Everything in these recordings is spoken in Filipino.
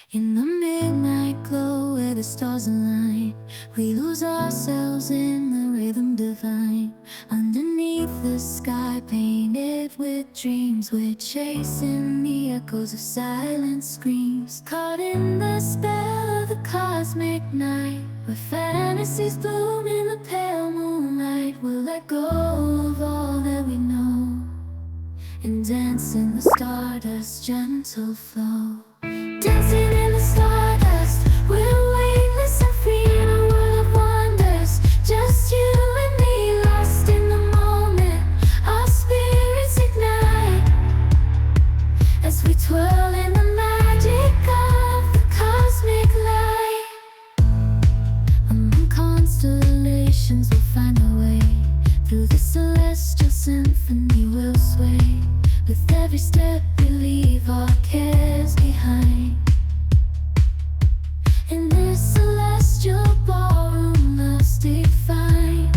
In the midnight glow where the stars align, we lose ourselves in the rhythm divine. Underneath the sky painted with dreams, we're chasing the echoes of silent screams. Caught in the spell of the cosmic night, where fantasies bloom in the pale moonlight. We'll let go of all that we know and dance in the stardust's gentle flow. Dancing in the stardust, we're weightless and free in a world of wonders. Just you and me, lost in the moment. Our spirits ignite as we twirl in the magic of the cosmic light. Among constellations, we'll find our way. Through the celestial symphony, we'll sway. With every step, we leave our cares behind. In this celestial ballroom, love's defined.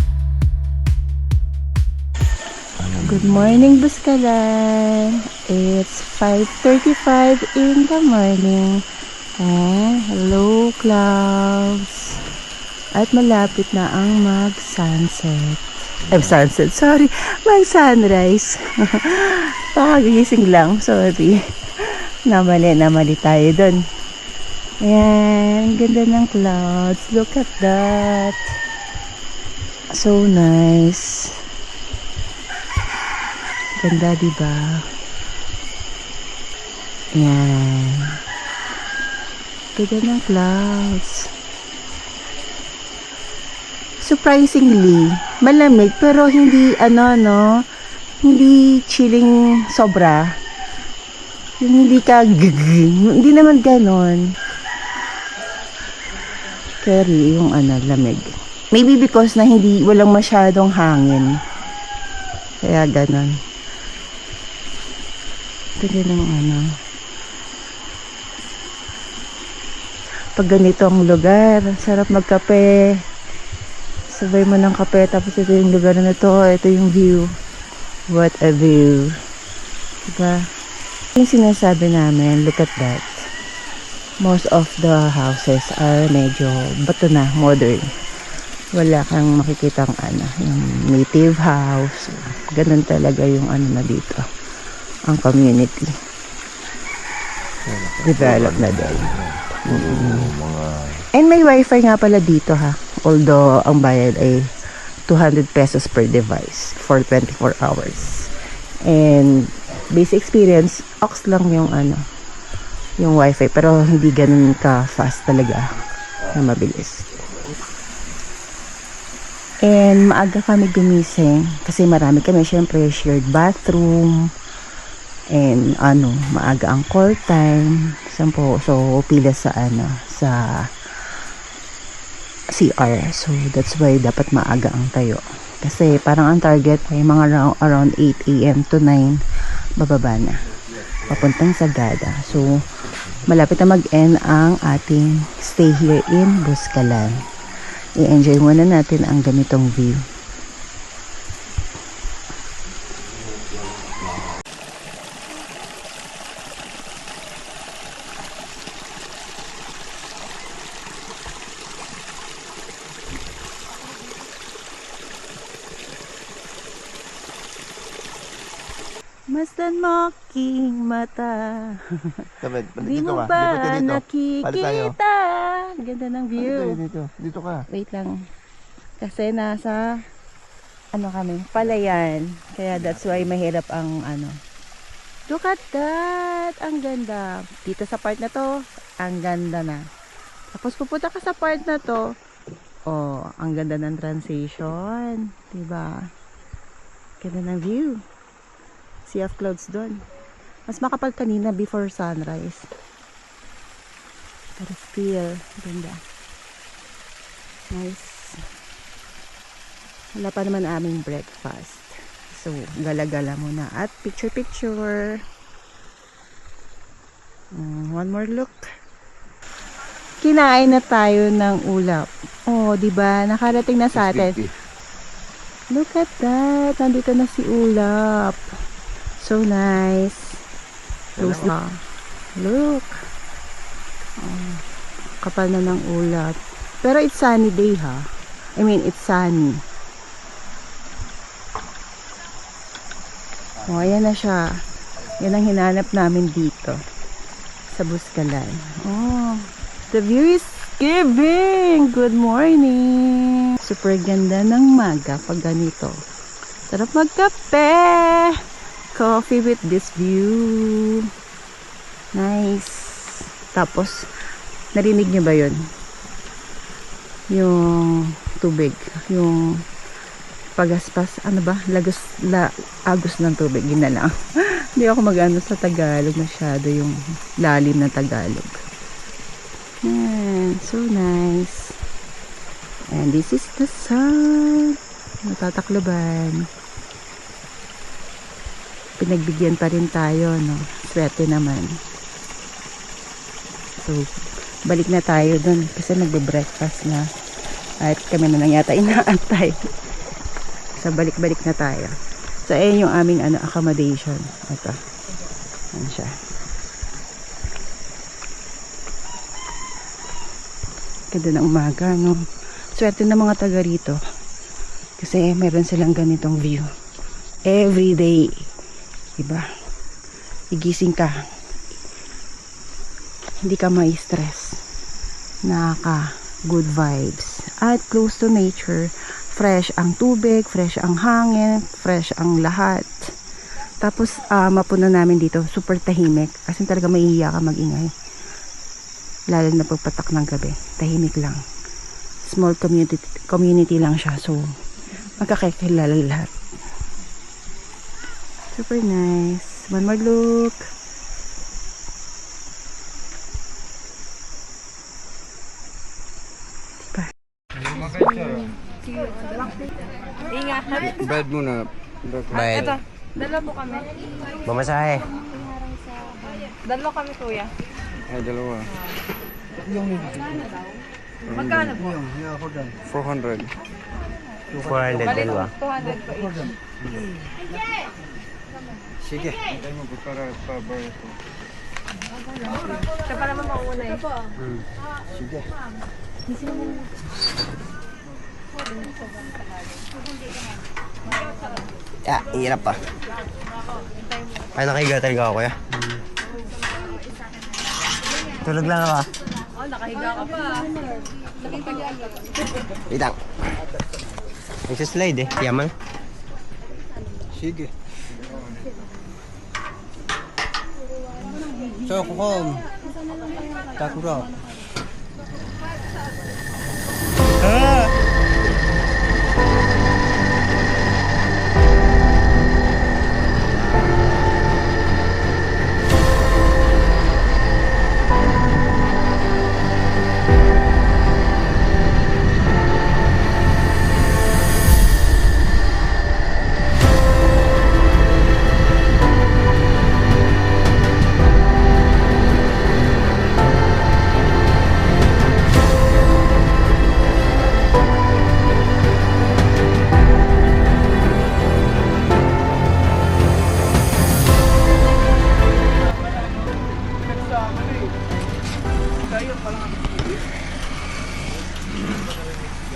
Good morning, Buskalan. It's 5:35 in the morning. And hello, clouds. At malapit na ang mag-sunset. Sunset, sorry. Mag-sunrise. Pakagising lang, sorry. Namali tayo dun. Ayan, ganda ng clouds. Look at that. So nice. Ganda, diba? Ayan. Ganda ng clouds. Surprisingly, malamig pero hindi hindi chilling sobra. Yung hindi ka hindi naman ganon. Carry yung lamig. Maybe because na walang masyadong hangin. Kaya ganon. Ganda ng pag ganito ang lugar, sarap magkape. Sabay mo ng kape, tapos ito yung lugar na ito, ito yung view. What a view. Diba? Yung sinasabi namin, look at that. Most of the houses are medyo bato na, modern. Wala kang makikitang yung native house. Ganun talaga yung na dito. Ang community. Develop na din. And may wifi nga pala dito ha. Although ang bayad ay 200 pesos per device for 24 hours. And basic experience, aux lang yung yung wifi, pero hindi ganun ka fast talaga na mabilis. And maaga kami gumising kasi marami kami, syempre shared bathroom and maaga ang call time. So pila sa sa CR. So that's why dapat maaga ang tayo. Kasi parang ang target ay mga around 8 AM to 9 bababa na. Papuntang Sagada. So malapit na mag-end ang ating stay here in Buskalan. I-enjoy muna natin ang ganitong view. Masdan mo aking mata. Di mo ba nakikita? Ganda ng view. Dito ka. Wait lang. Kasi nasa kami, palayan. Kaya that's why mahirap ang Look at that! Ang ganda. Dito sa part na to, ang ganda na. Tapos pupunta ka sa part na to, oh, ang ganda ng transition. Diba? Ganda ng view. Sea of clouds doon. Mas makapal kanina before sunrise. Pero still, ganda. Nice. Wala pa naman aming breakfast. So, gala-gala muna. At picture-picture. One more look. Kinain na tayo ng ulap. Oh, diba? Nakarating na sa atin. Look at that. Nandito na si ulap. So nice. Close na. Look. Kapal na ng ulap. Pero it's sunny day ha. I mean, it's sunny. Oh, ayan na siya. Yan ang hinanap namin dito. Sa Buscalan. Oh, the view is giving! Good morning! Super ganda ng maga pag ganito. Sarap magkape! Coffee with this view. Nice. Tapos, narinig niyo ba yun? Yung tubig. Yung pagaspas, ano ba? Agos ng tubig. Yun na lang. Hindi ako mag-ano sa Tagalog masyado. Yung lalim na Tagalog. Yan. So nice. And this is the sun. Natatakloban. Pinagbigyan pa rin tayo, no? Swerte naman. So, balik na tayo dun kasi nagbe-breakfast na. At kami na lang yata inaantay. So, balik-balik na tayo. So, ayun yung aming accommodation. Ito. Ayan siya. Ganda ng umaga, no? Swerte ng mga taga rito. Kasi meron silang ganitong view. Every day. Diba? Igising ka. Hindi ka ma-stress. Good vibes. At close to nature. Fresh ang tubig, fresh ang hangin, fresh ang lahat. Tapos, mapuno namin dito. Super tahimik. As in talaga maiiya ka mag-ingay. Lalo na pagpatak ng gabi. Tahimik lang. Small community lang siya. So, magkakakilala lahat. Super nice. One more look. Ingat. Bed muna. Bed. Ito, dalawa po kami. Mamasahe. Dalawa kami, kuya. Ay, dalawa. Magkano po? 400. 400 Balik, dalawa. 200 po each. Sige. Hintay mo po para pa-bar ito. Siya pa naman mauna eh. Sige. Hirap pa. Ay, nakahiga talaga ako, kuya. Tulog lang ako. Oh, nakahiga ka pa. Wait lang. Nagsaslide eh. Yaman. Sige. So, kukom. Takuro.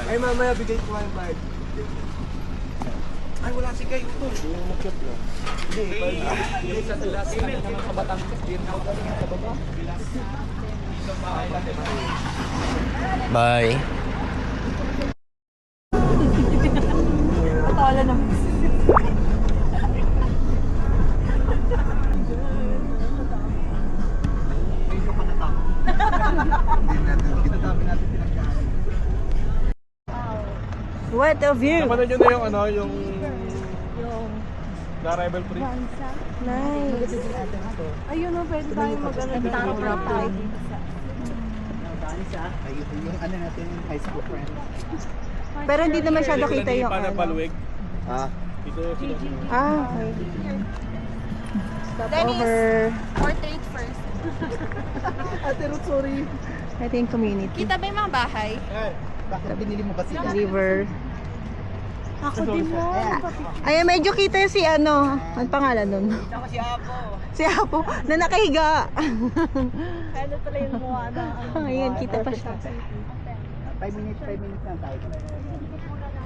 Ay, mamaya bigay ko yung bag. Ay, wala si Gay. Ito. Yung mag-chat lang. Hindi, sa last na naman sa Batangas. Sa baba. Bye. Patala naman. What a view! Napanood nyo na yung yung na-arrival free. Nice. Ayun o, pwede tayo mag-ano dito. Yung ano natin, yung high school friend. Pero hindi naman siya nakita yung Para Palwig. Ah, Dito sila. okay. Stop over. Portrait first. Ate Ruth, sorry. Ito yung community. Kita ba yung mga bahay? Eh, bakit binili mo ba sila? River. Ako din mo. Ay, medyo kita si ano. Ano pangalan nun? Si Apo. Si Apo, na nakahiga. Ano pala yung mukha na? Ayun, kita pa siya. 5 minutes lang tayo.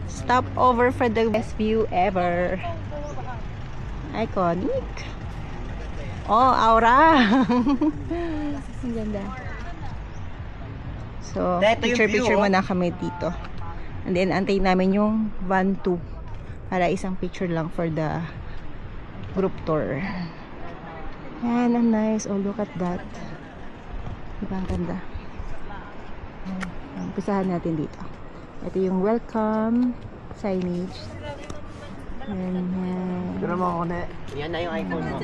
Stop over for the best view ever. Iconic. Oh, aura. Ang ganda. So, Ito yung picture view, oh. muna kami dito. And then, antayin namin yung van 2 para isang picture lang for the group tour. Yan, ang nice. Oh, look at that. Diba ang ganda? Umpisahan natin dito. Ito yung welcome signage. Yan. Pero mo ako na. Yan na yung icon mo.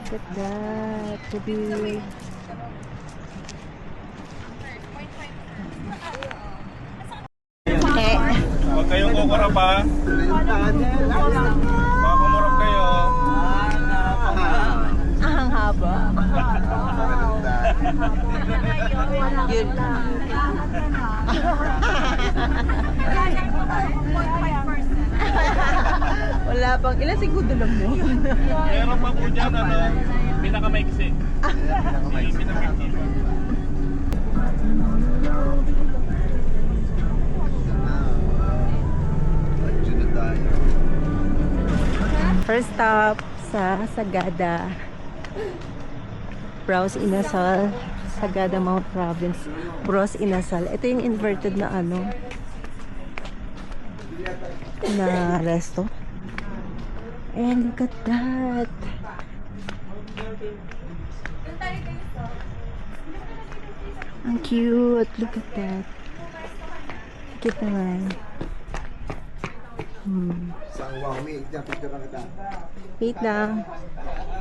Look at that. The view. Huwag kayong kukurap ha. Baka kumurap kayo. Ang haba. Yun. Wala pang, ilan segundo lang mo? Meron pa po dyan, pinakamaiksi. Pinakamaiksi. First stop sa Sagada. Browse Inasal. Sagada Mount Province. Browse Inasal. Ito yung inverted na ano. Na resto. And look at that. Ang cute. Look at that. Cute naman. Wait lang.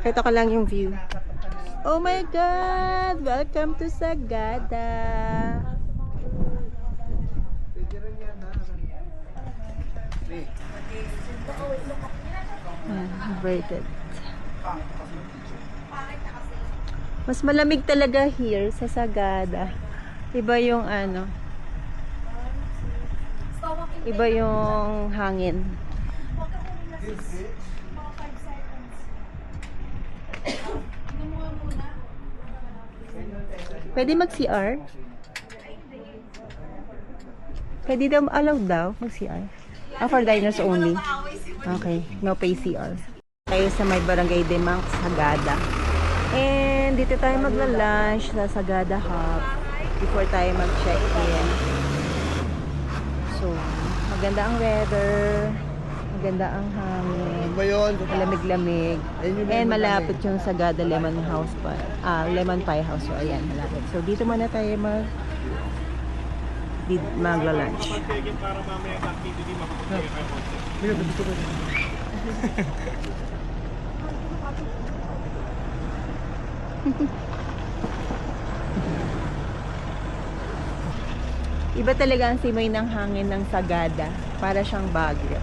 Kito ko lang yung view. Oh my God! Welcome to Sagada. Inverted. Mas malamig talaga here sa Sagada. Iba yung ano. Iba yung hangin. Pwede mag-CR? Pwede daw, allowed daw mag-CR? For diners only. Okay, no pay CR. Tayo sa may Barangay Demang, Sagada. And dito tayo magla-lunch sa Sagada Hub before tayo mag-check-in. So, maganda ang weather, maganda ang hangin, malamig-lamig, and malapit yung Sagada Lemon House pa, Lemon Pie House. So, ayan, malapit. So, dito muna tayo magla-lunch. Para mamaya hindi makapagpapagay kayo. Iba talaga ang simoy ng hangin ng Sagada. Para siyang Baguio.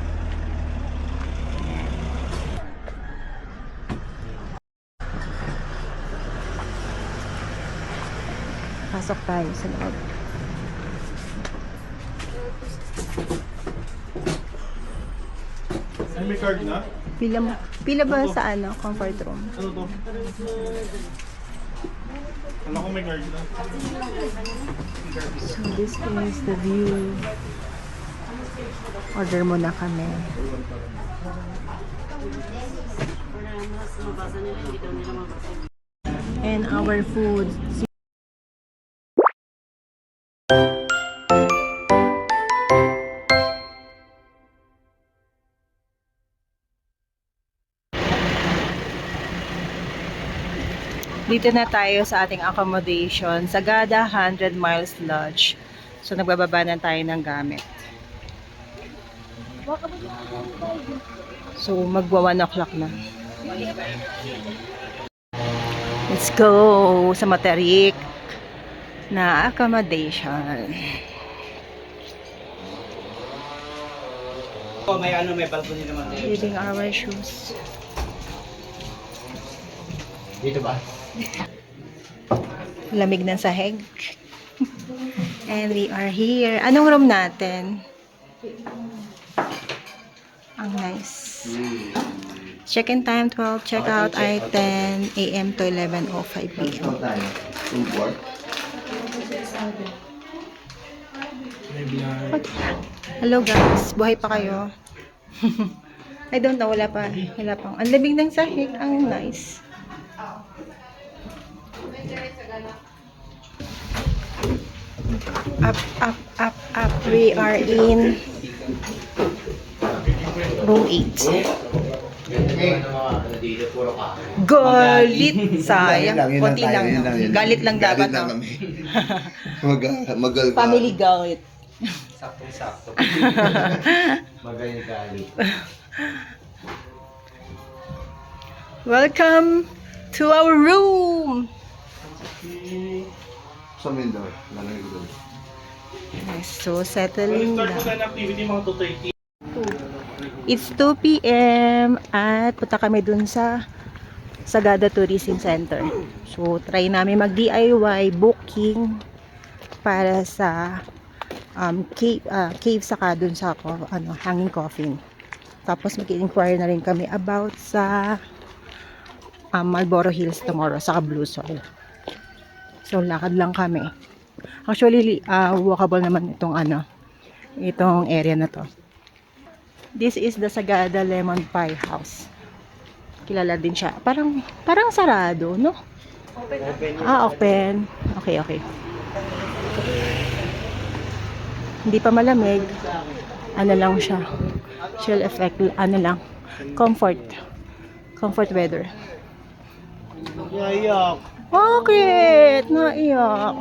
Pasok tayo sa loob. Ay, may card na? Pila ba sa ano, comfort room? Ano to? Alam ko may card na. So this is the view. Order muna kami. And our food. Dito na tayo sa ating accommodation, Sagada 100 Miles Lodge. So nagbababa na tayo ng gamit. So magwa 1 o'clock na. Let's go sa Materik na accommodation. Oh, may balcony naman. Leaving our shoes. Dito ba? Lamig ng sahig. And we are here. Anong room natin? Ang nice. Check-in time 12, check-out ay 10 a.m. to 11:05 p.m. Hello guys, buhay pa kayo? I don't know, wala pa. Wala pang. Ang labig ng sahig, ang nice. Up, up, up, up. We are in room 8. Galit! Sayang. Konti lang. No? Galit lang dapat. No? Family galit. Saktong-sakto. Magaling. Welcome to our room! Sa window. Lalagay ko doon. Nice. So, settling Start mo down. tayo ng activity mga 2:30. It's 2 p.m. at punta kami dun sa Sagada Tourism Center. So, try namin mag-DIY booking para sa cave saka dun sa hanging coffin. Tapos mag-inquire na rin kami about sa Marlboro Hills tomorrow, saka Blue Soil. So, lakad lang kami. Actually, walkable naman itong area na to. This is the Sagada Lemon Pie House. Kilala din siya. Parang sarado, no? Open. Open. Okay. Hindi pa malamig. Ano lang siya. Chill effect. Comfort weather. Naiyak. Bakit? Naiyak.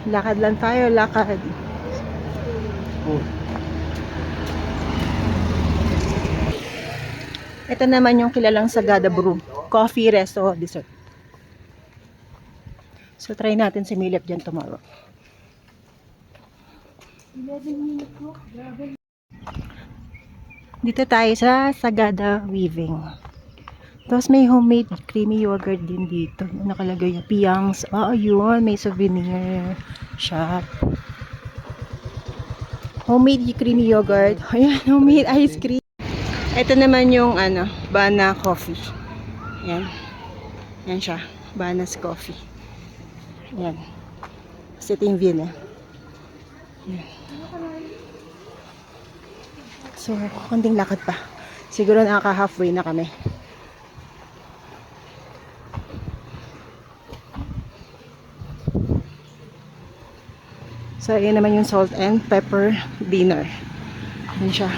Lakad lang tayo, lakad. Ito naman yung kilalang Sagada Brew. Coffee, resto, dessert. So, try natin si Milip dyan tomorrow. Dito tayo sa Sagada Weaving. Tapos may homemade creamy yogurt din dito. Nakalagay yung Piang's. Yun. May souvenir shop. Homemade creamy yogurt. Ayan, homemade ice cream. Ito naman yung Bana Coffee. Ayan. Ayan siya. Bana's Coffee. Ayan. Kasi ito yung view niya. Ayan. So, konting lakad pa. Siguro nakaka-halfway na kami. So, ayan naman yung salt and pepper dinner. Ayan siya.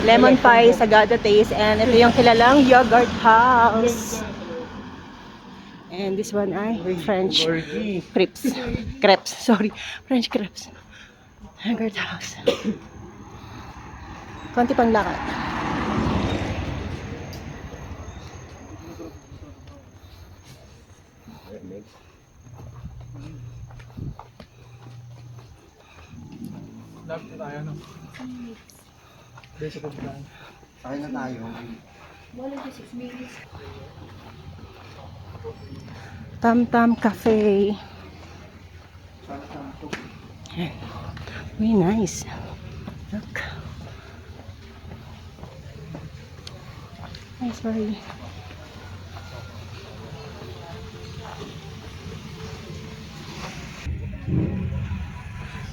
Lemon pie, Sagada taste, and ito yung kilalang yogurt house. And this one ay French crepes. French crepes. Yogurt house. Konti pang lakad. Love tayo, no? Basic of plan. Sakay na tayo. Tam Tam Cafe. Very nice. Look. Nice, very.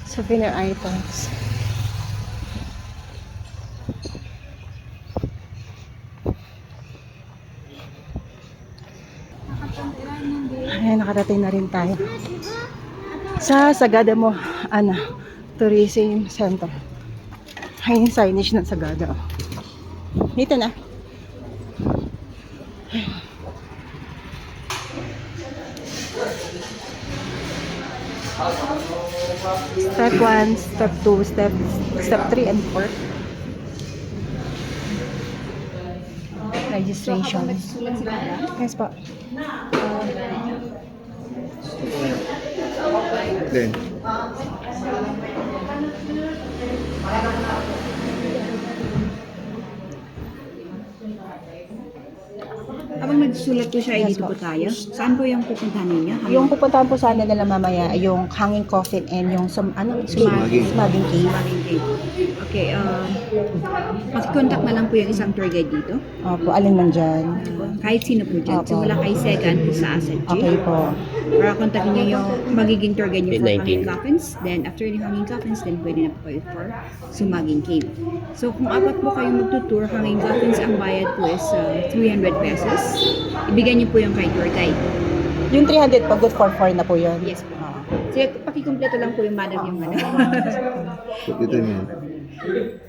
Souvenir items. Ayan, nakarating na rin tayo sa Sagada Tourism Center. Ayan yung signage ng Sagada. Dito na. Step 1, step 2, step 3 and 4. registration. Yes po. Then, Habang nagsulat po siya, ay dito po tayo. Saan po yung pupuntahan ninyo? Yung pupuntahan po sana nila mamaya, yung hanging coffin and yung smaging cave. Maring Cave. Okay, contact na lang po yung isang tour guide dito. Opo, alin man dyan. Kahit sino po dyan. Opo. Simula kay Second sa Asset G. Okay po. Para kontakin niyo yung magiging tour guide niyo for 19. Hanging Coffins. Then, after yung Hanging Coffins, then pwede na po kayo for Sumaging Cave. So, kung apat po kayo magtutour, Hanging Coffins, ang bayad po is 300 pesos. Ibigay niyo po yung kay tour guide. Yung 300 po, good for 4 na po yun. Yes po. So, pakikumpleto lang po yung madam yung ano. dito niyan.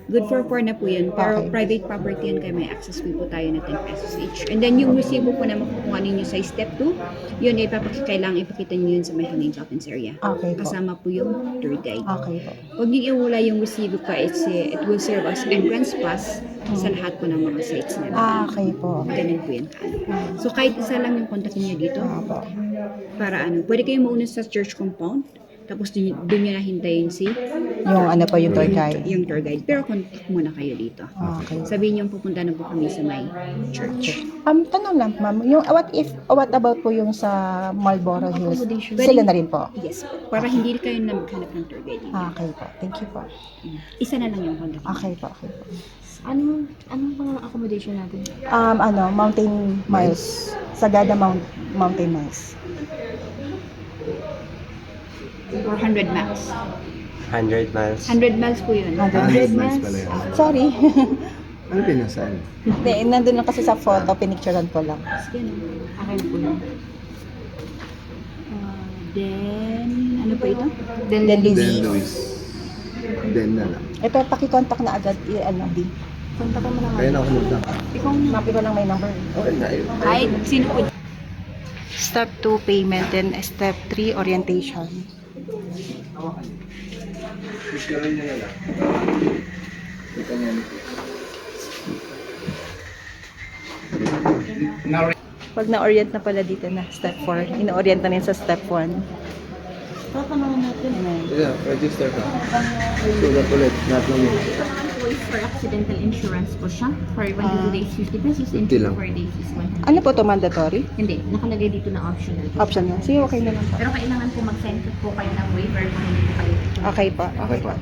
Good for 4 na po yun. Pero Okay. private property yan kaya may access fee po tayo na 10 pesos each. And then yung resibo po na makukuha ninyo sa step 2, yun ay kailangan ipakita nyo yun sa may Hanging Coffins area. Okay po. Kasama po yung tour guide. Okay po. Huwag niyo iwala yung resibo pa. It will serve as entrance pass sa lahat po ng mga sites na. Okay po. Ganun po yan kaano. So kahit isa lang yung kontakin niyo dito, Opo. para ano, pwede kayo mauna sa church compound, tapos doon nyo na hintayin si Yung ano po, yung tour guide. yung tour guide. Pero contact muna kayo dito. Okay. Sabihin niyo pupunta na po kami sa may church. Tanong lang, ma'am, yung what about po yung sa Marlboro Hills? Accommodation. Sila na rin po. Yes po. Para hindi kayo na maghanap ng tour guide. Okay po. Thank you po. Isa na lang yung contact. Okay po. Okay po. Anong mga accommodation natin? Mountain Miles. Sagada Mountain Miles. 400 miles. 100 miles. 100 miles po yun. 100 miles pala yun. Sorry. Ano pinasaan? Hindi, nandun lang kasi sa photo, pinicturean ko lang. Sige na. Akin po yun. Then, ano po ito? Then Then Lizzie. Luis. Then na lang. Ito, pakicontact na agad. D. Kontakin mo naman. Kaya na ako magdang. Ikaw, mapi ko lang may number. Okay na yun. Kahit sino po. Step 2, payment. And step 3, orientation. Pag na-orient na pala dito na, step 4. Ina-orient na rin sa step 1. Tatanungin natin. Yeah, register ka. Sugat ulit. Not lang yun. For accidental insurance po siya. For 1 days, 50 pesos. And 50 lang. 4 days is 100. Ano po to mandatory? Hindi, nakalagay dito na optional. Option yan. Sige, okay na lang po. Pero kailangan po mag-send po kayo ng waiver kung hindi po kayo. Okay po. Okay pa.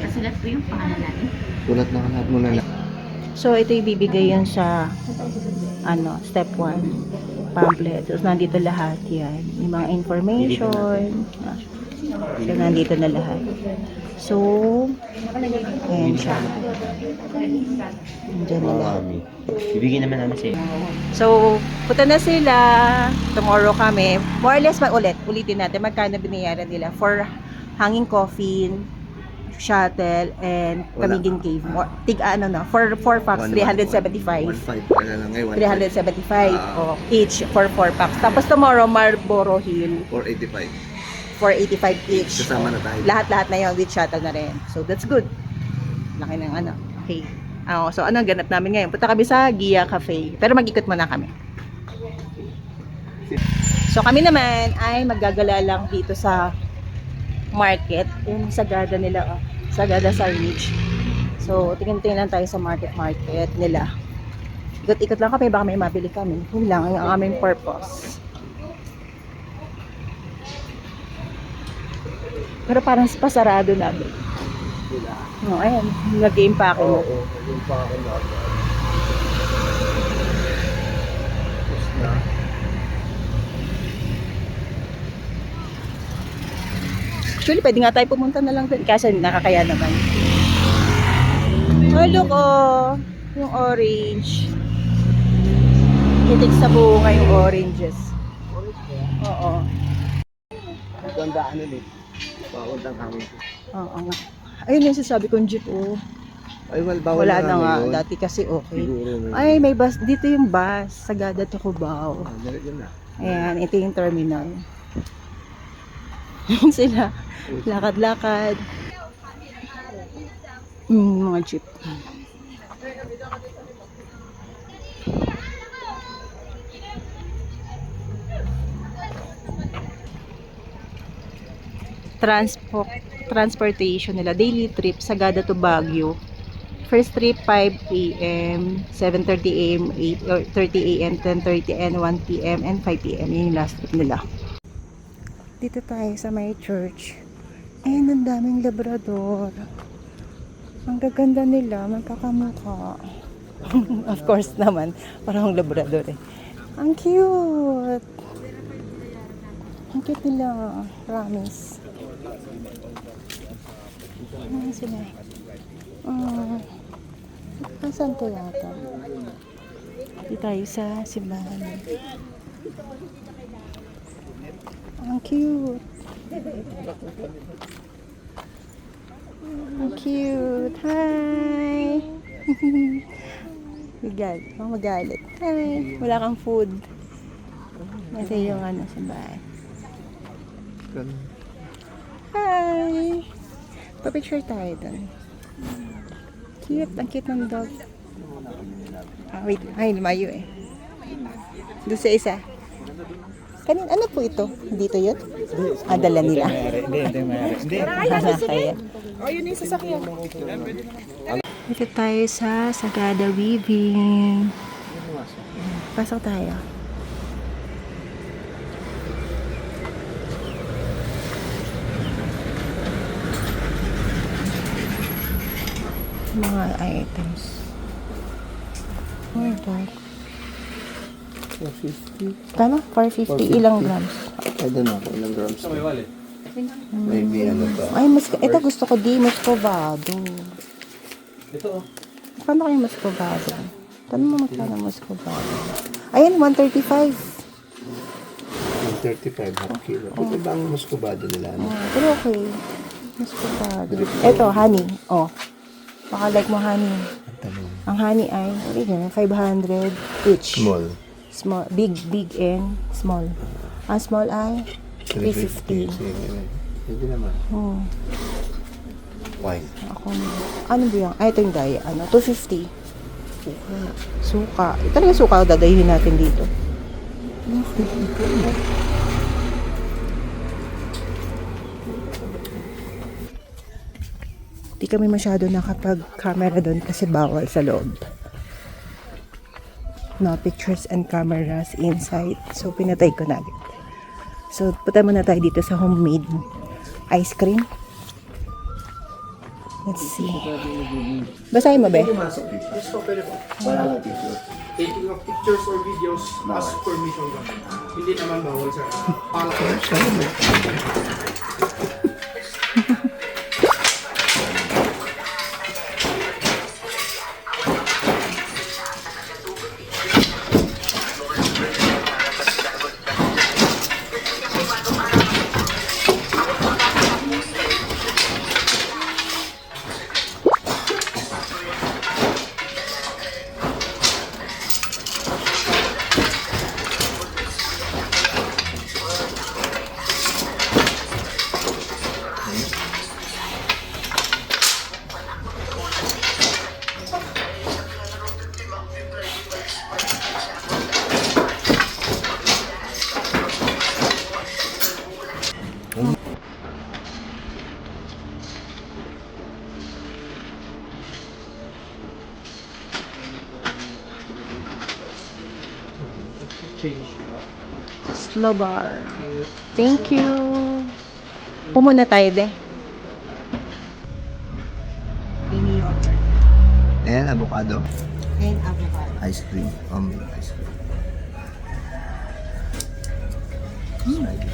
Kasi lahat po yung pangalan natin. Ulat na lahat muna lang. So, ito ibibigay yan sa step 1 pamphlet. So, nandito lahat yan. Yung mga information. So, nandito na lahat. So, ayan siya. Nandiyan na lahat. Bibigyan naman namin sa'yo. So, punta na sila. Tomorrow kami. More or less, ulitin natin. Magkano binayaran nila for hanging coffin, shuttle, and Wala. Camiguin Cave. For 4 packs, 375. 1.5 ka na lang ngayon. 375 each for 4 packs. Tapos tomorrow, Marlboro Hill, 485. 485 each. Kasama na tayo. Lahat-lahat na yun with shuttle na rin. So, that's good. Laki ng Okay. So, ano ang ganap namin ngayon? Punta kami sa Gia Cafe. Pero mag-ikot muna kami. So, kami naman ay maggagala lang dito sa market. Yung sagada nila, sagada signage. So, tingin-tingin lang tayo sa market nila. Ikot-ikot lang kami, baka may mabili kami. Yun lang ang aming purpose. Pero parang pasarado na. Ayan, nag-i-impake na. yung pake na. Tapos na. Actually, pwede nga tayo pumunta na lang doon kasi nakakaya naman. Oh, look, yung orange. Hitik sa bunga yung oranges. Oo. Gandaan ulit. Pakuntang hangin. Oo nga. Ayun yung sasabi kong jeep, Ay, bawal Wala na nga. ngayon. Dati kasi okay. Siguro na. Ay, may bus. Dito yung bus. Sagada to Cubao. Diretso na. Ayan, ito yung terminal. Yun sila. Lakad-lakad. Mga jeep. transportation nila, daily trip, Sagada to Baguio. First trip 5 a.m., 7:30 a.m., 8:30 a.m., 10:30 and 1 p.m. and 5 p.m. Yun yung last trip nila. Dito tayo sa may church. Ayun, ang daming labrador. Ang gaganda nila, magkakamukha. Of course naman, parang labrador eh. Ang cute! Ang cute nila, promise. Ano sila? Saan to yata? Dito tayo sa simbahan. Ang cute! Ang cute! Hi! Magalit. Hi! Wala kang food. Nasa yung simbahan. Hi! Pa-picture tayo doon. Cute. Ang cute ng dog. Wait. Ay, lumayo eh. Doon sa isa. Ano po ito? Dito yun? Dala nila. Hindi. Kaya. Dito tayo sa Sagada Weaving. Pasok tayo. Mga items. Oh, ito. 450. Tama? 450. Ilang grams? I don't know, ilang grams. Maybe ano to. Ay, ito gusto ko di muscovado. Ito. Paano kayo muscovado? Tanong mo magkano muscovado. Ayun, 135. 135 half kilo. Ito ba ang muscovado nila? Ano? Pero okay. Muscovado. Ito, honey. Oh. Baka like mo honey. Ang honey ay, 500 each. Small. Big and small. Ang small ay 350. Hindi naman. Wine. Ano ba yan? Ito yung daya. 250. Suka. Talaga suka dadayin natin dito. Di kami masyado nakapag-camera doon kasi bawal sa loob. No pictures and cameras inside. So, pinatay ko na agad. So, punta muna tayo dito sa homemade ice cream. Let's see. Basahin mo, be? Taking of pictures or videos as permission lang. Hindi naman bawal sa Slow bar. Thank you. Pumuna tayo, de. And avocado. And avocado. Ice cream. Ice cream.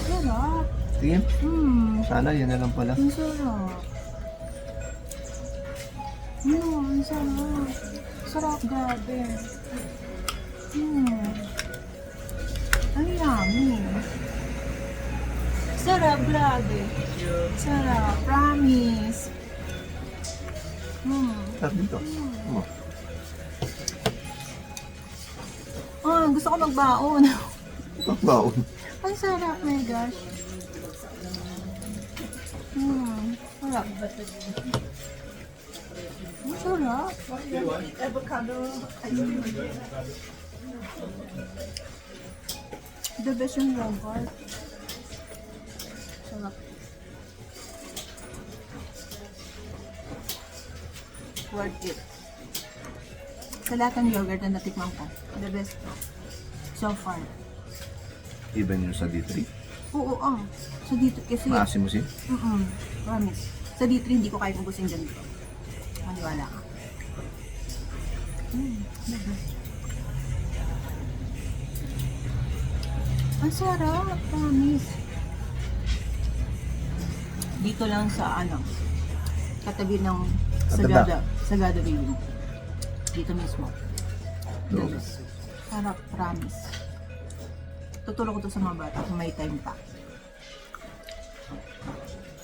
Sarap. Sige. Sana yun na lang pala. Ang sarap. Ang sarap. Sarap, grabe. Ang yummy. Sarap, grabe. Sarap, promise. Sarap dito. Gusto ko magbaon. Baon. Ang sarap, my gosh. Sarap. Ang sarap. Avocado. The best yung yogurt. Sarap. Worth it. Sa lahat ng yogurt na natikman ko, the best to. So far. Even yung sa D3. Oo, So dito, kasi... Maasim mo siya? Promise. Sa D3, hindi ko kaya ubusin dyan dito. Maniwala ka. Ang sarap, promise. Dito lang sa katabi ng Sagada View. Dito mismo. Doon. Sarap, promise. Tutulong ko to sa mga bata kung may time pa.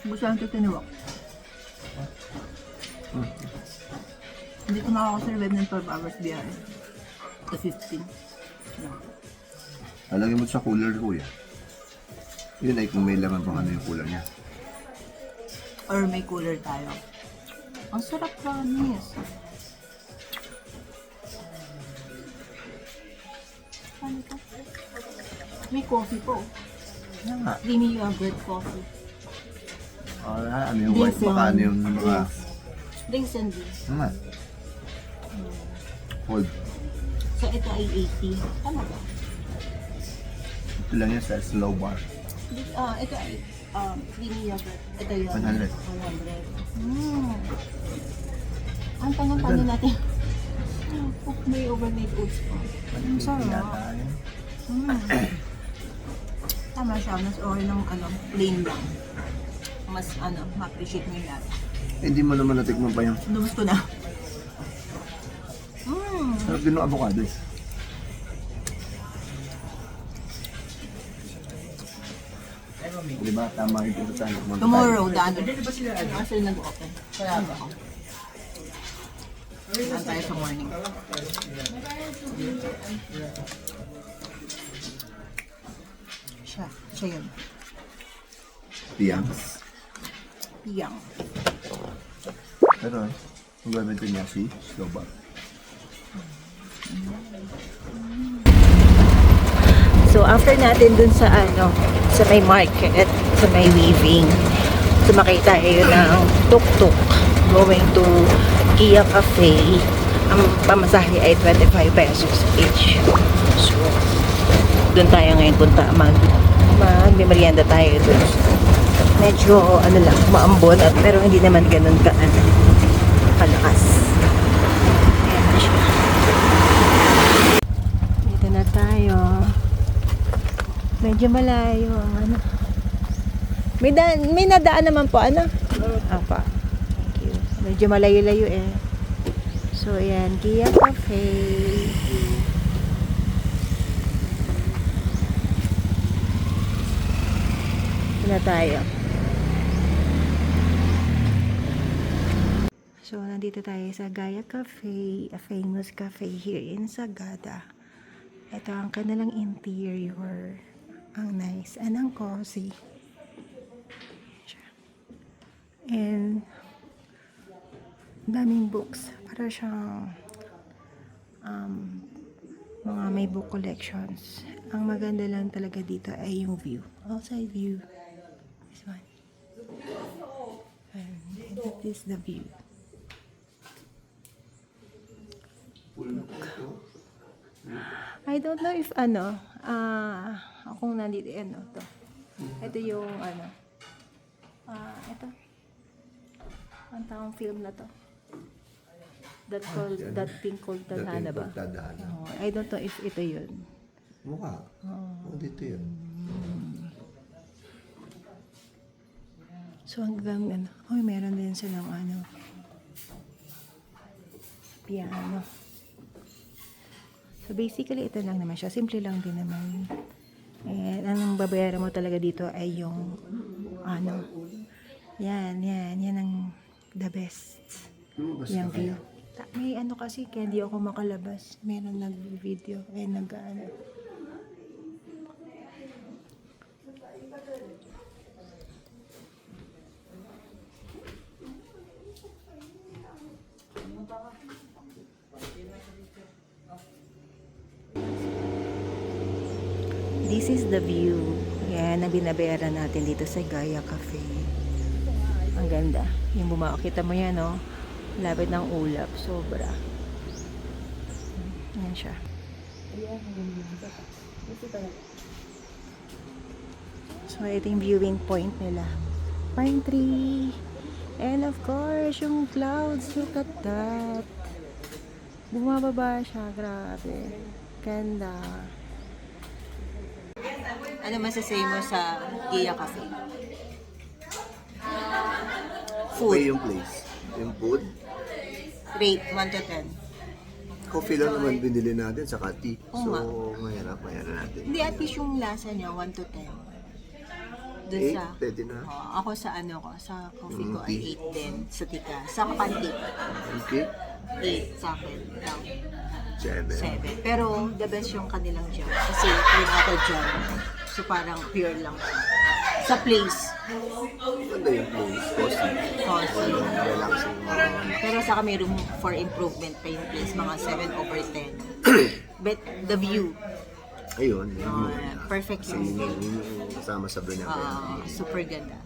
Gusto lang ito tiniwak. Hindi ko makakasurvive ng 12 hours biyahe. To 15. No. Alagyan mo sa cooler, kuya. Yun ay kung may laman pang ano yung cooler niya. Or may cooler tayo. Ang sarap, promise. Ano to? May coffee po. Creamy yogurt coffee. Ano yung white Drinks baka and ano yung mga... Drinks and beers. Ano nga? Hold. So ito ay 80. Tama ba? Ito lang yan sa slow bar. Ito ay creamy yogurt. Ito yun. 100. 100. Ang tangan natin. May overnight oats po. Ang sarap. Tama siya. Mas okay ng plain lang. Mas ma-appreciate mo yung lahat. Hindi mo naman natikman pa yung... Lubos ko na. Sarap din ng avocado eh. Diba? Tama yung pinuntahan. Tomorrow, kasi nag-open. Kaya ba ako? Saan tayo sa morning? Siya yun. Tiyang. Piyang. Pero ang gamitin niya si slow bar. So after natin dun sa sa may market, sa may weaving, sumakay tayo ng tuk-tuk going to Kia Cafe. Ang pamasahe ay 25 pesos each. So dun tayo ngayon punta, mag-merienda tayo dun. Medyo lang, maambon pero hindi naman ganun kalakas. Ayan siya. Dito na tayo. Medyo malayo ang May nadaan naman po, Apa. Thank you. Medyo malayo-layo eh. So, ayan. Kia Cafe. Ito na tayo. So, nandito tayo sa Gaia Cafe, a famous cafe here in Sagada. Ito ang kanilang interior. Ang nice and ang cozy. And daming books. Para siyang mga may book collections. Ang maganda lang talaga dito ay yung view. Outside view. This one. And that is the view. I don't know if akong nandito, to. Ito yung, ito. Ang taong film na to. That thing called Tadhana ba? Tadhana. I don't know if ito yun. Mukha. Dito yun. So hanggang meron din silang piano. So basically ito lang naman siya. Simple lang din naman. And anong babayaran mo talaga dito ay yung yan ang the best. Yung view. May kasi kaya hindi ako makalabas. Meron nag-video. This is the view. Yan ang binabayaran natin dito sa Gaia Cafe. Ang ganda. Yung kita mo yan, Lapit ng ulap. Sobra. Ayan siya. So, ito yung viewing point nila. Pine tree. And of course, yung clouds. Look at that. Bumababa siya. Grabe. Ganda. Ano masasay mo sa Gia Cafe? Okay yung place. Yung food. Rate, 1 to 10. Coffee lang naman binili natin, saka tea. Oo So, nga. mahirap natin. Hindi, at least yung lasa niya, 1 to 10. Doon 8, sa... pwede na. Ako sa sa coffee ko tea. ay 8 din. Sa tika. Sa kapantik, Okay? 8 sa akin. 7. 7. Pero the best yung kanilang jam. Kasi plain ako jam. So parang pure lang. Sa place. Ganda yung place. Cozy. Cozy. Relaxing. Pero saka may room for improvement pa yung place. Mga 7 over 10. But the view, Ayun. Yun. perfect Kasi yung view. yun yung kasama sa Bernabeu. Super ganda.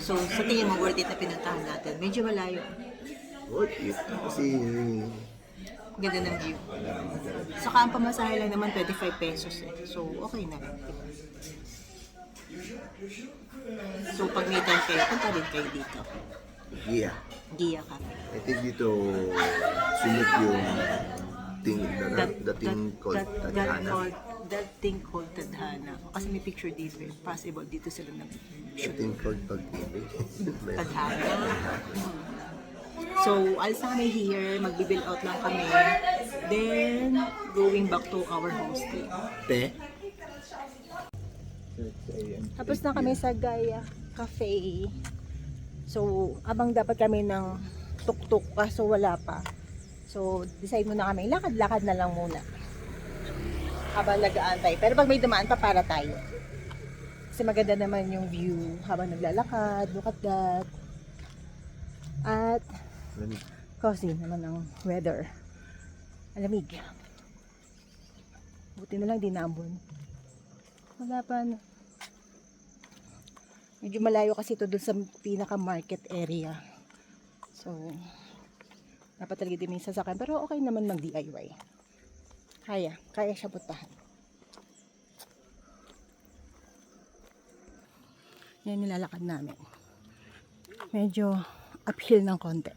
So sa tingin mo worth it na pinuntahan natin? Medyo malayo. Worth it. Kasi Ganda ng view. Saka ang pamasahe lang naman 25 pesos eh. So okay na rin. Diba? So pag may time kayo, punta din kayo dito. yeah. Gia Cafe. I think dito sunod yung dating called Tadhana. That thing called Tadhana. Kasi may picture dito eh. Possible dito sila nag-shoot. Dating called Pag-ibig. Tadhana. So, alis na kami here. Magbibill out lang kami. Then, going back to our homestay. Te? Tapos na kami sa Gaia Cafe. So, abang dapat kami ng tuk-tuk kaso wala pa. So, decide muna kami. Lakad-lakad na lang muna. Habang nag-aantay. Pero pag may dumaan pa, para tayo. Kasi maganda naman yung view habang naglalakad. Look at that. At cozy naman ang weather. Alamig. Buti na lang di naambon. Wala pa ano. Medyo malayo kasi ito dun sa pinaka-market area. So, dapat talaga din may sasakyan. Pero okay naman mag-DIY. Kaya siya puntahan. Yan nilalakad namin. Medyo uphill ng konti.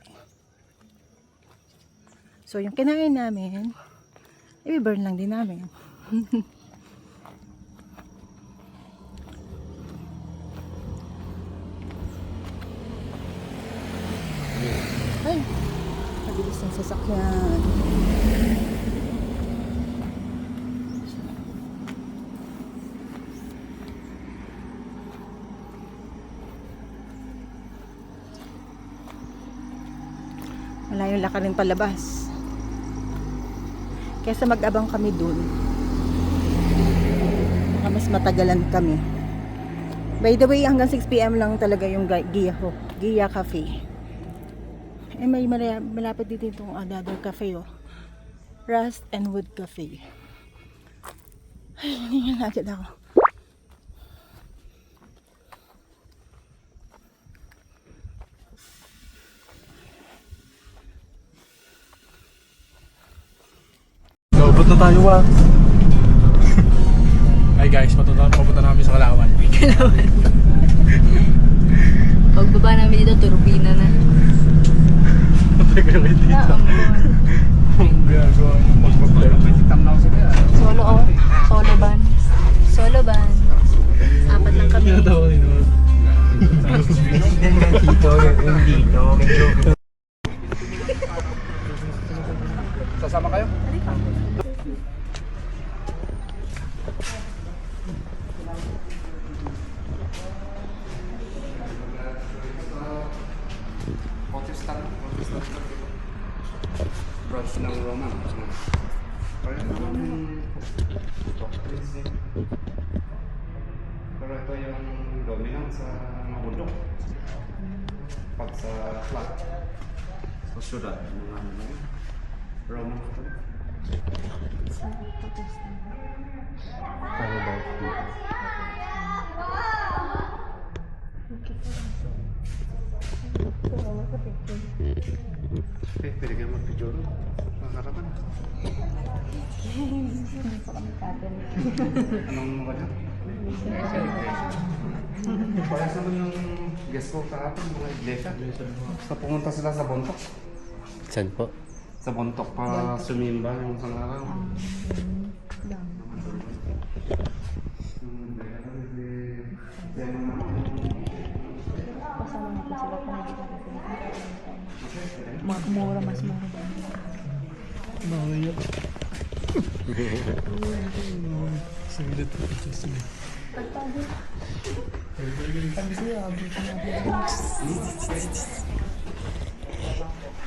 So, yung kinain namin, i-burn lang din namin. Ay, mabilis ng sasakyan. Malayong laka rin palabas. Kesa mag-abang kami dun. Baka mas matagalan kami. By the way, hanggang 6 PM lang talaga yung Gia Cafe. Eh, may malapit dito itong another cafe, oh. Rust and Wood Cafe. Ay, hindi nga agad ako. Lobot na tayo, Wax. Hi guys, papunta namin sa Kalawan. Pagbaba namin dito, turbina na. Teka, wait dito. Ang ginagawa niyo mag-vlog. Solo oh. Solo ban. Solo ban. Apat lang kami. Tinatawa ko din naman. Dito, yung dito, medyo... Sasama kayo? Branch ng Roman. Kaya naman pero ito yung dominant sa mga bundok. Pag sa flat. Sa syudad, mga ano yun. Roman ito. Paano ba dito? Pwede kayo mag-video doon. Makakarapan. Anong ba yan? Parang naman yung guest ko kahapon, mga iglesia. Basta pumunta sila sa Bontok. Saan po? Sa Bontok para sumimba yung isang araw. Mura, mas mura ba?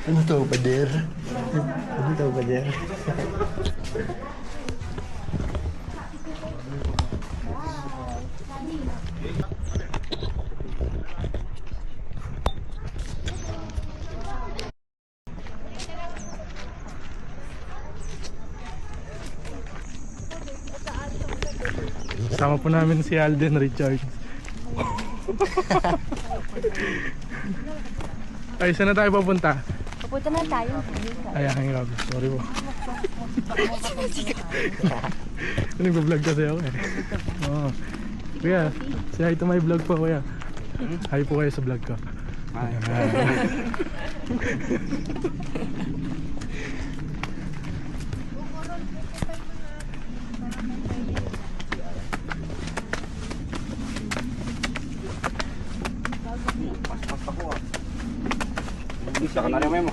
Ano to, pader? Ano to, pader? Kasama po namin si Alden Richard. Ay, saan na tayo papunta? Papunta na tayo. Ay, aking grabe. Sorry po. Nag-vlog kasi ako eh. Oo. Kuya, say hi to my vlog po, kuya. Hi po kayo sa vlog ko. Saka na rin mo.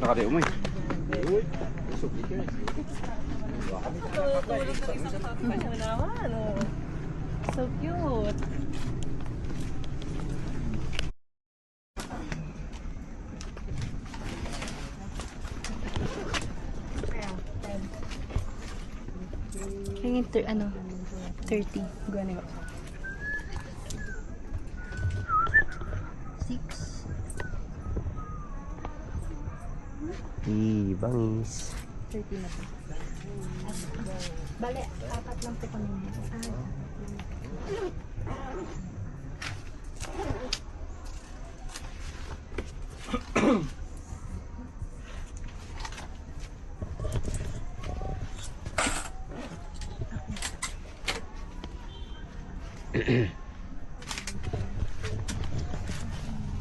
Saka rin mo. So cute. Hangin, ano? 30. Gano'n. 6. Bangis. 30 na po. Bale, 4 lang po kami.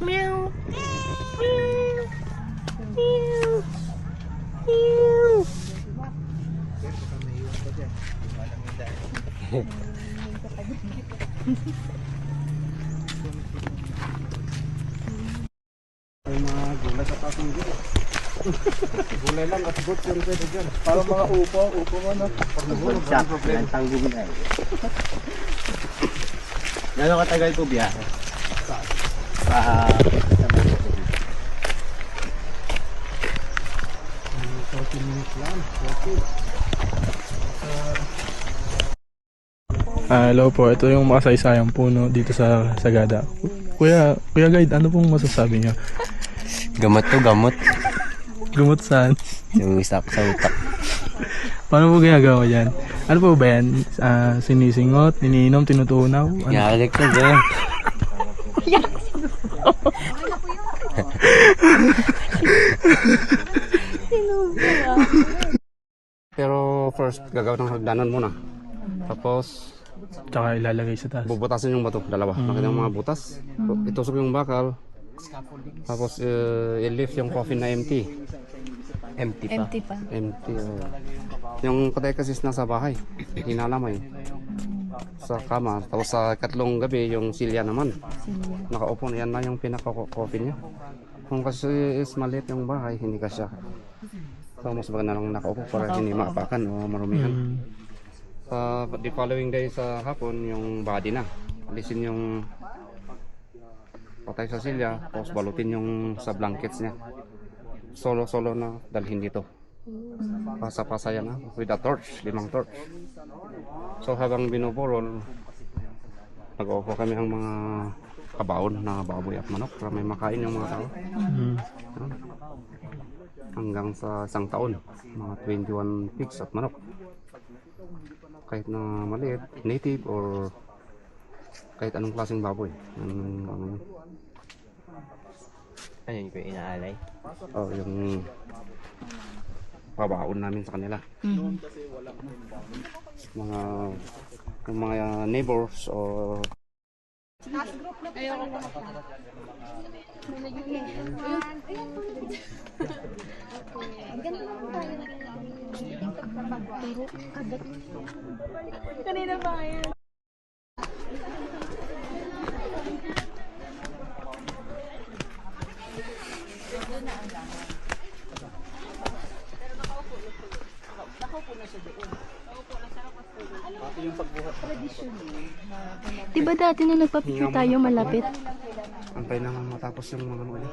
Meow. May mga gulay sa taas ng gulay. Gulay lang at boots yung pwede dyan. Parang mga upo mo na. Bagsak, ang tanggol na eh. Gano'ng katagal po biyahe? Ah, 40 minutes lang. Hello po, ito yung makasaysayang puno dito sa Sagada. Kuya guide, ano pong masasabi niyo? gamot to, gamot. Gumot saan? Yung isa sa utak. Paano po ginagawa yan? Ano po ba yan? Sinisingot, iniinom, tinutunaw? Ano? Yakalik na dyan. Pero first, gagawin ng hagdanan muna. Tapos, Tsaka ilalagay sa taas. bubutasin yung bato, dalawa. Nakita yung mga butas. Itusok yung bakal. Tapos, i-lift yung coffin na empty. Empty pa. Empty pa. Empty. Yung patay kasi nasa bahay. Hinalamay. Sa kama. Tapos sa katlong gabi, yung silya naman. Nakaupo na yan na yung pinaka-coffin niya. Kung kasi is maliit yung bahay, hindi ka siya. So, mas maganda lang nakaupo para hindi maapakan o marumihan. Sa the following day sa hapon, yung body na. Alisin yung patay sa silya, tapos balutin yung sa blankets niya. Solo-solo na dalhin dito. Pasa-pasaya na with a torch, 5 torch. So habang binuburol, nag-offer kami ang mga kabaon na baboy at manok para may makain yung mga tao. Hanggang sa 1 taon, mga 21 pigs at manok. Kahit na maliit, native or kahit anong klaseng baboy. Ano yun ko inaalay? Oh, yung pabaon namin sa kanila. Mga yung mga neighbors o Kanina pa yan. Diba dati nung nagpa-picture tayo malapit? antay nang matapos yung mga ano.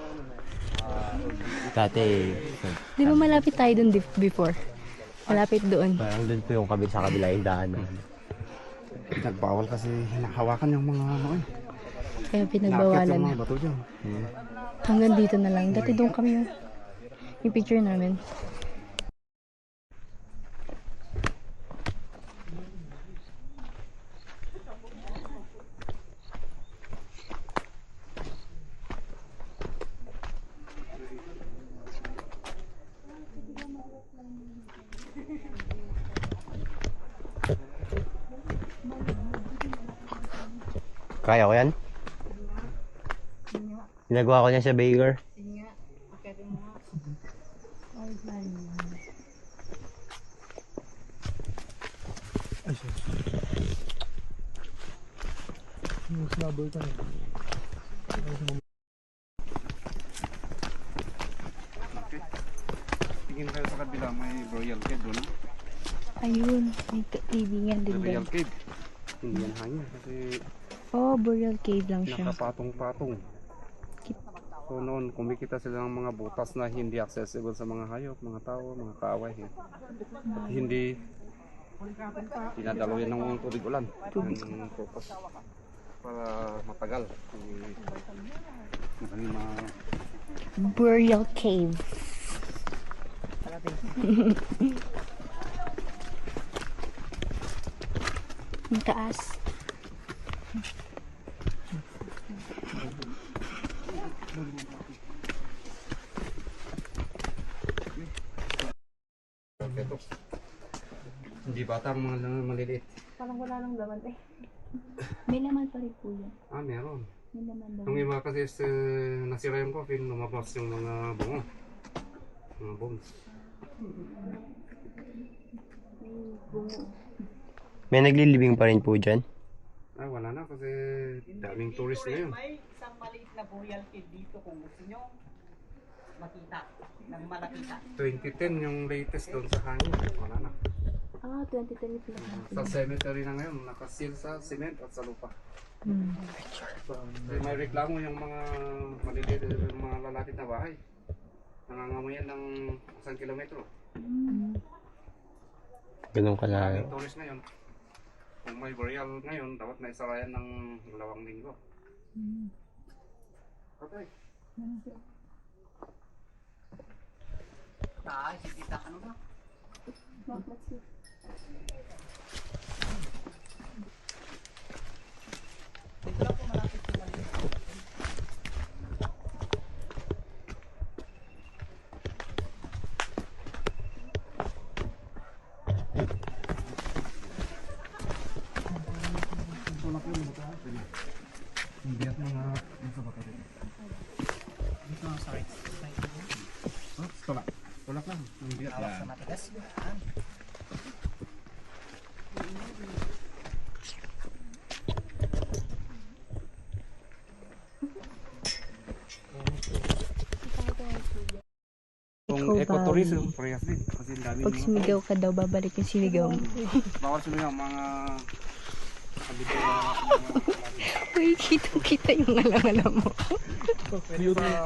Dati, Di ba malapit tayo dun before? Malapit doon. parang doon po yung sa kabila yung daanan. Nagbawal kasi hinahawakan yung mga ano eh. Kaya Nakakit pinagbawalan yung na. mga bato dyan. Hanggang dito na lang. Dati doon kami yung picture namin. Kaya ko yan? Ginagawa ko niya sa Baker. Yung snubber ka na. Tingin kayo sa kabila, may Royal Cave doon. Ayun. May kaibigan din doon. Royal Cave. Hindi yan hangin kasi Oh, Burial Cave lang siya. nakapatong-patong. So noon, kumikita sila ng mga butas na hindi accessible sa mga hayop, mga tao, mga kaaway. At hindi dinadalo yan ng tubig ulan. Yung purpose para matagal. Magaling Burial Cave. Ang taas. hindi batang mga maliliit. Parang wala nang laman eh. May laman pa rin po yan. Meron. May laman daw. Nung iba kasi nasira yung coffin, lumabas yung mga bungo. Mga bones. May naglilibing pa rin po dyan. Ay, wala na kasi daming tourist ngayon. May isang maliit na burial cave dito kung gusto nyo makita ng malapitan. 2010 yung latest doon sa hangin. Wala na. Ah, 2010 pala. Sa cemetery na ngayon, nakasil sa cement at sa lupa. So, may reklamo yung mga maliliit, yung mga lalapit na bahay. Nangangamuyan ng 1 kilometro. Ganun kalayo. Daming tourist ngayon. Kung may burial ngayon, dapat na isarayan ng 2 linggo. Okay. Ay, kita ano ba? Hindi at mga nasa bakit. Dito sa right. Tulak. Tulak lang. Hindi at Sa matigas. Kung ecotourism, parehas din. Kasi ang daming Pag sumigaw ka daw, babalik yung sinigaw mo. bawal sila yung mga kabito na Uy, kita yung alang-alang mo. pero sa mga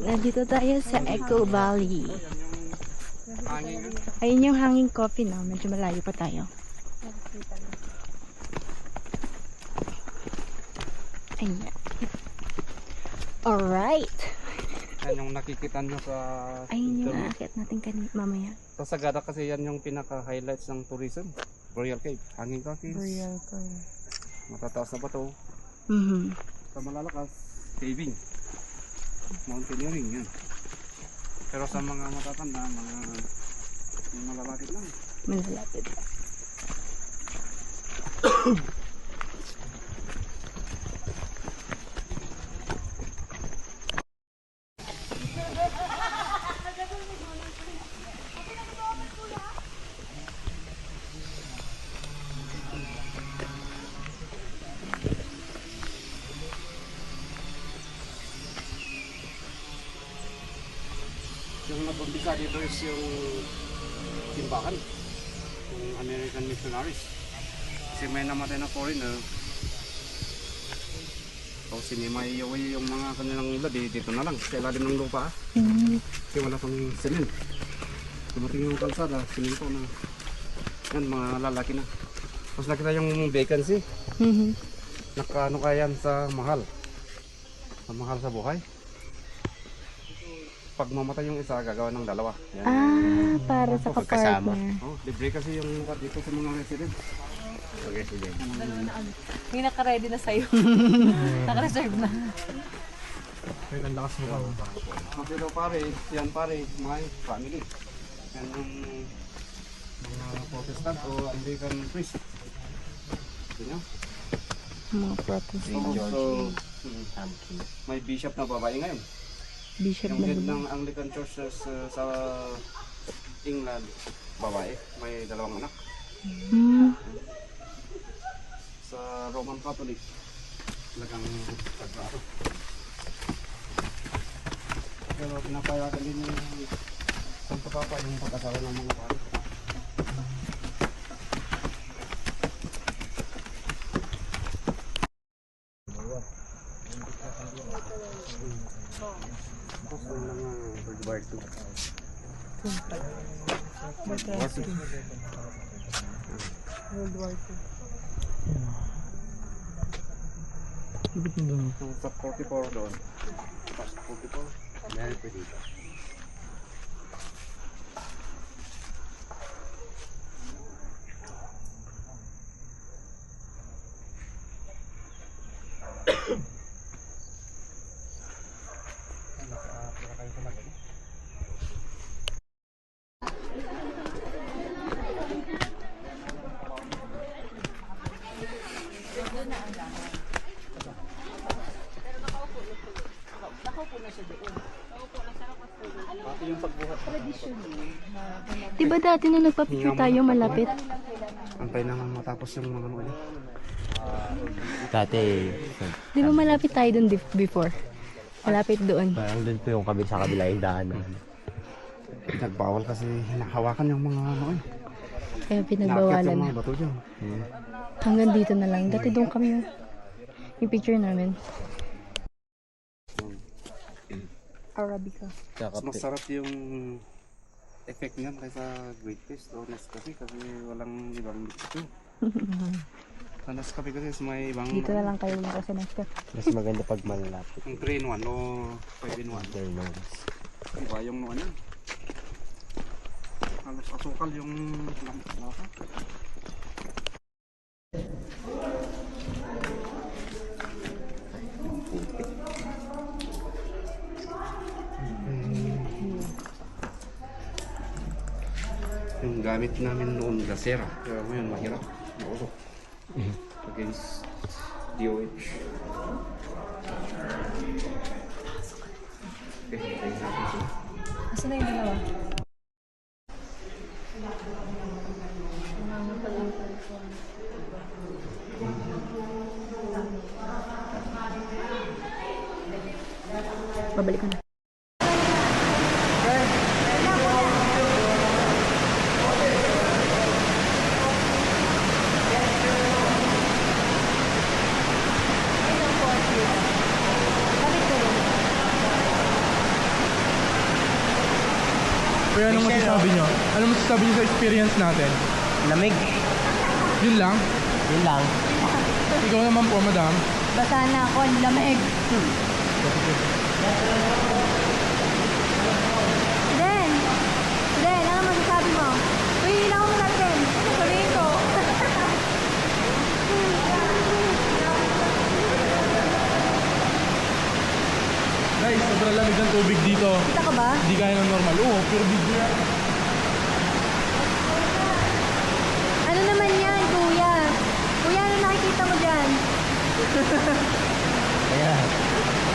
Nandito tayo sa Echo Valley. hangin. Ayun yung hanging coffee, no? Medyo malayo pa tayo. Ayan. Alright. Yan yung nakikita nyo sa Ayun yung internet. natin mamaya. Sa Sagada kasi yan yung pinaka-highlights ng tourism. Royal Cave, hanging coffees, Royal Cave. matataas na bato, Mhm. sa malalakas, caving, mountaineering yan. Pero sa mga matatanda, mga malalapit lang. Malalapit. Yung nag-umpisa dito is yung simbahan, yung American missionaries. Kasi may namatay na foreigner. Tapos sinimay-iuwi yung mga kanilang labi dito na lang, sa ilalim ng lupa. Kasi wala pang cement. Dumating yung kalsada, siminto na. Yan, mga lalaki na. Tapos nakita yung vacancy. Nakaano kaya yan sa mahal. Sa mahal sa buhay. Pag mamatay yung isa, gagawa ng dalawa. Yan. Ah, para sa kapartner. Oh, libre kasi yung lugar dito sa mga resident. May naka-ready na sa'yo. Naka-reserve na. Wait, ang lakas mo pa. Pero pare, yan pare, my family. Yan yung mga Protestant o American priest. Ito nyo? Mga protestant. So, may bishop na babae ngayon. Bishop Yung na head ba? ng Anglican Church sa England, babae, may 2 anak. Sa Roman Catholic, talagang sagrado. Pero pinapayagan din yung Santo Papa yung pag-asawa ng mga pare. Ibig mo doon. Sa 44 doon. Past 44. Meron pa dito. Diba dati nung nagpa-picture tayo malapit? Antay na matapos yung mga ano. Dati, Di ba malapit tayo dun before? Malapit doon. parang doon po yung sa kabila yung daanan. Nagbawal kasi hinahawakan yung mga ano eh. Kaya Nakakit pinagbawalan yung na. mga bato dyan. Hanggang dito na lang. Dati doon kami yung picture namin. Arabica. Mas masarap yung effect niyan kaysa Great Taste o Nescafe kasi walang ibang mixture. Sa Nescafe kasi may ibang Dito na lang kayo lang sa next step. Mas maganda pag malalapit. yung 3-in-1 o 5-in-1. Diba yung ano yan? Halos asukal yung lasa. Yung gamit namin noon, gasera. Pero ngayon mahirap. Mausok. Against DOH. Okay, tayo natin sila. Asa na yung dalawa? Babalik ko na. Kaya anong masasabi nyo? Ano masasabi nyo sa experience natin? Lamig. Yun lang. Yun lang. Ikaw naman po, madam. Basa na ako, ang lamig. Den! Oo, puro video yan. Ano naman yan, kuya? Kuya, ano nakikita mo dyan? Ayan.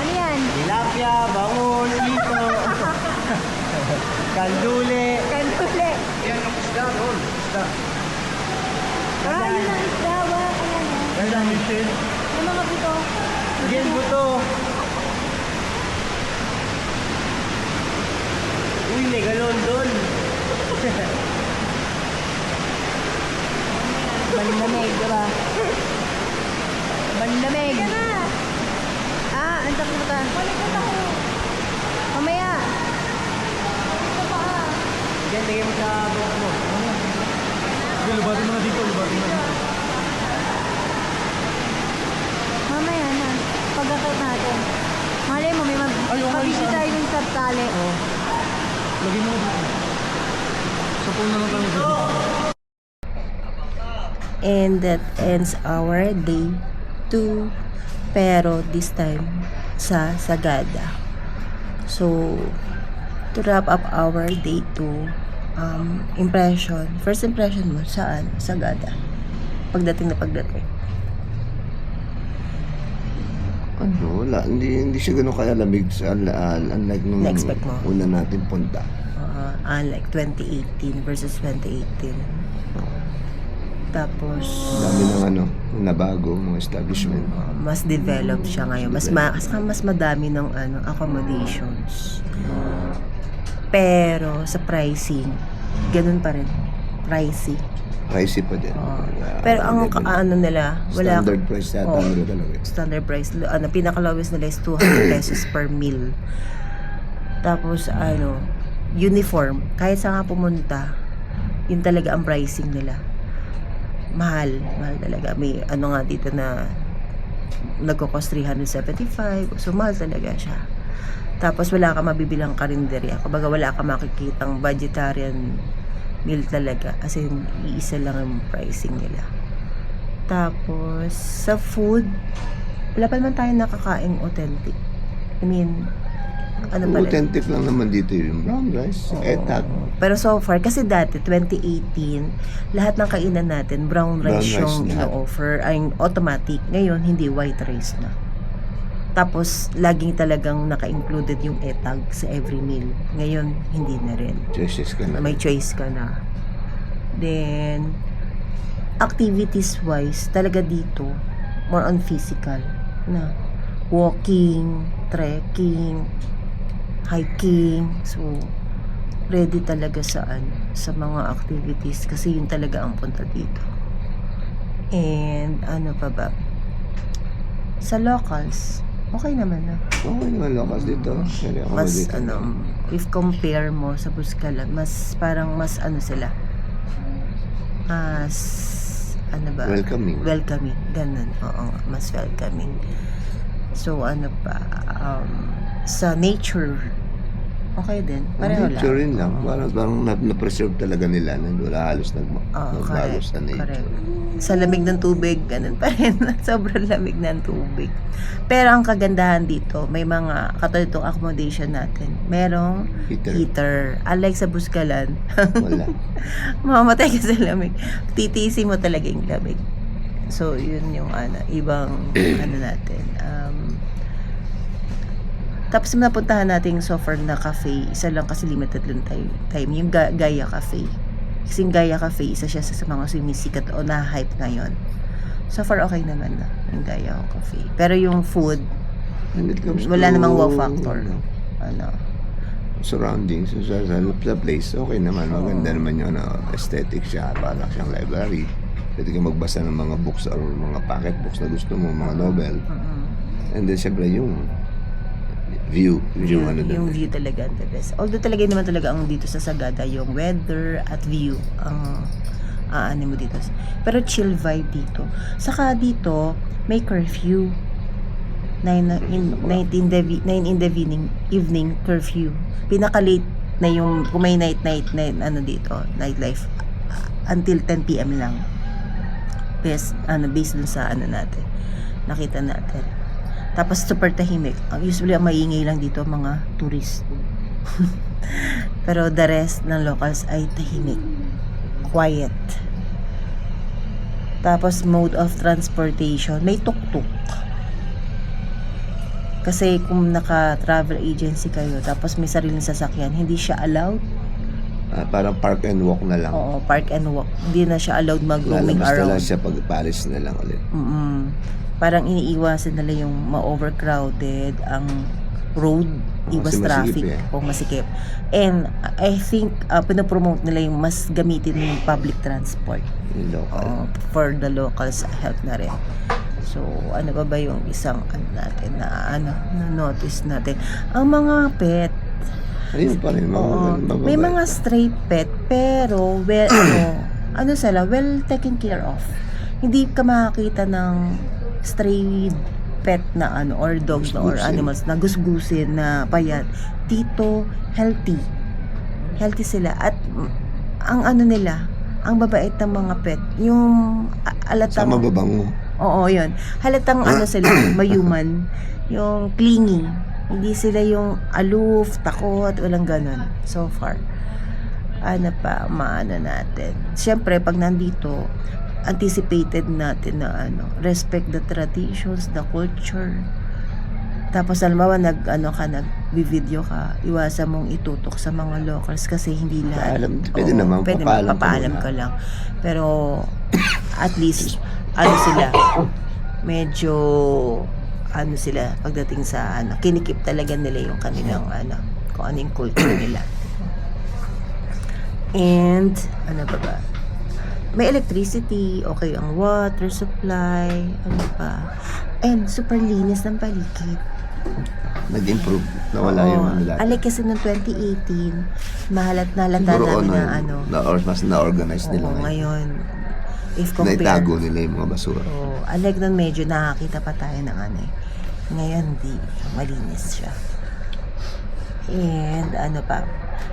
Ano yan? Tilapia, bangon, dito. Kandule. Kandule. Yan ang isda doon. Isda. Ah, yun ang isda. Wow, ayan o. Ganda Michelle. Yung mga buto. Yan po to. Uy, may galon doon. Malamig, diba? Malamig. Sige na. Ah, ang takot ka. Malikot ako. Mamaya. Ito pa ah. Diyan, tingin mo sa buhok mo. Sige, lubatin mo na dito, lubatin mo na dito. Mamaya na. Pag-akit natin. Malay mo, may Ay, okay, mabibili saan? tayo dun sa tali. Oo. Lagyan mo na dito. Sa phone na lang kami dito. And that ends our day 2. Pero this time sa Sagada. So, to wrap up our day 2, first impression mo saan? Sagada. Pagdating. Ano, wala. Hindi siya ganun kalamig sa unlike nung Na-expect mo? una natin punta. Like 2018 versus 2018. Tapos, Dami ng nabago, mga establishment. mas developed siya ngayon. Mas madami ng accommodations. Pero sa pricing, ganun pa rin. Pricey. Pricey pa din. Pero ang nila, wala Standard price yata nila talaga. Standard price. Pinaka-lowest nila is 200 pesos per meal. Tapos uniform. Kahit saan nga pumunta, yun talaga ang pricing nila. Mahal talaga. May nga dito na nagko-cost 375. So mahal talaga siya. Tapos wala ka mabibilang karinderya. Kumbaga wala ka makikitang vegetarian meal talaga. As in, iisa lang ang pricing nila. Tapos sa food, wala pa naman tayo nakakaing authentic. I mean, Authentic lang naman dito yung brown rice, etak. Pero so far, kasi dati, 2018, lahat ng kainan natin, brown rice yung ino-offer, ay automatic. Ngayon, hindi, white rice na. Tapos, laging talagang naka-included yung etag sa every meal. Ngayon, hindi na rin. Choices ka na. May choice ka na. Then, activities-wise, talaga dito, more on physical. Na walking, trekking, hiking. So, ready talaga sa mga activities kasi yun talaga ang punta dito. And ano pa ba? Sa locals, okay naman na. Okay naman locals dito. Mas if compare mo sa Buscalan, mas parang mas sila. Welcoming, ganun. Oo, mas welcoming. So sa nature, okay din. Pareho lang. Nature rin lang. Parang na-preserve talaga nila na wala halos nagbago sa nature. Correct. Sa lamig ng tubig, ganun pa rin. Sobrang lamig ng tubig. Pero ang kagandahan dito, may mga katulad itong accommodation natin. Merong heater. Unlike sa Buscalan, Wala. mamamatay ka sa lamig. Titisi mo talaga yung lamig. So, yun yung ibang natin. Tapos napuntahan natin so far na cafe. Isa lang kasi limited lang time. Yung Gaia Cafe. Kasi yung Gaia Cafe, isa siya sa mga sumisikat o na-hype ngayon. So far, okay naman na yung Gaia Cafe. Pero yung food, wala namang wow factor. Surroundings sa place, okay naman. Maganda naman yung aesthetic siya. Parang siyang library. Pwede ka magbasa ng mga books or mga pocket books na gusto mo, mga novel. And then, syempre, yung view talaga ang the best. Although talaga naman talaga ang dito sa Sagada, yung weather at view ang mo dito. Pero chill vibe dito. Saka dito, may curfew. 9 in the evening curfew. Pinaka-late na yung kung may night dito, nightlife until 10 PM lang. Based dun sa natin. Nakita natin. Tapos super tahimik. Usually ang maingay lang dito mga tourist. Pero the rest ng locals ay tahimik. Quiet. Tapos mode of transportation, may tuk-tuk. Kasi kung naka-travel agency kayo, tapos may sariling sasakyan, hindi siya allowed. Parang park and walk na lang. Oo, park and walk. Hindi na siya allowed mag-roaming Lalabas na lang around. siya pag palis na lang ulit. Parang iniiwasan nila yung ma-overcrowded ang road, iwas Kasi traffic masikip o masikip. And I think pinopromote nila yung mas gamitin yung public transport. Yung local. For the locals help na rin. So, ano ba yung isang natin na na-notice natin? Ang mga pet, Ayun pa rin, may mga stray pet, pero ano sila, well taken care of. Hindi ka makakita ng stray pet na or dogs na, or animals na gusgusin, na payat. Dito, healthy. Healthy sila. At ang nila, ang babait ng mga pet, yung alatang... Sa mababango. Oo, yun. Halatang sila, mayuman. Yung clingy. Hindi sila yung aloof, takot, walang ganun. So far. Maano natin. Siyempre, pag nandito, anticipated natin na respect the traditions, the culture. Tapos halimbawa nag-video ka, iwasan mong itutok sa mga locals kasi hindi lahat. Pwede naman, papaalam ka lang. Pero at least sila medyo sila pagdating sa kinikip talaga nila yung kanilang kung ano yung culture nila. And ba? May electricity, okay ang water supply, and super linis ng paligid. Nag-improve. Nawala yung lahat. Alay kasi noong 2018, mahalat na halata namin mas na-organize nila. Ngayon, if compare, naitago nila yung mga basura. alay nun medyo nakakita pa tayo ng Ngayon, di. Malinis siya. And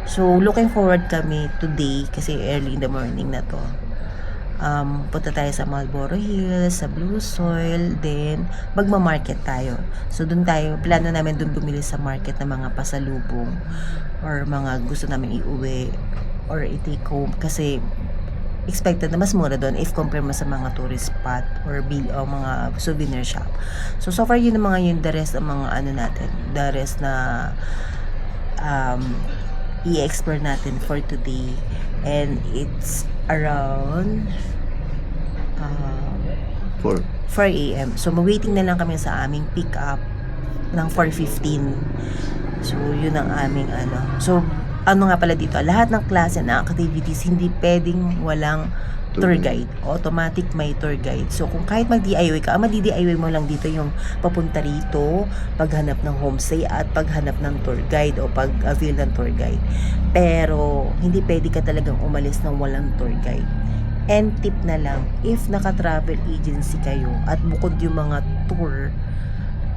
so, looking forward kami today, kasi early in the morning na to. Punta tayo sa Marlboro Hills, sa Blue Soil, then magma-market tayo. So doon tayo, plano namin doon bumili sa market ng mga pasalubong or mga gusto namin iuwi or i-take home, kasi expected na mas mura doon if compare mo sa mga tourist spot or mga souvenir shop. So far yun ang mga the rest ng mga natin, the rest na i-explore natin for today. And it's around 4 a.m. So, waiting na lang kami sa aming pick up ng 4:15. So, yun ang aming So, nga pala dito, lahat ng klase na activities, hindi pwedeng walang tour guide. Automatic may tour guide. So, kung kahit mag-DIY ka, madi-DIY mo lang dito yung papunta rito, paghanap ng homestay at paghanap ng tour guide o pag-avail ng tour guide. Pero, hindi pwede ka talagang umalis ng walang tour guide. And tip na lang, if naka-travel agency kayo at bukod yung mga tour,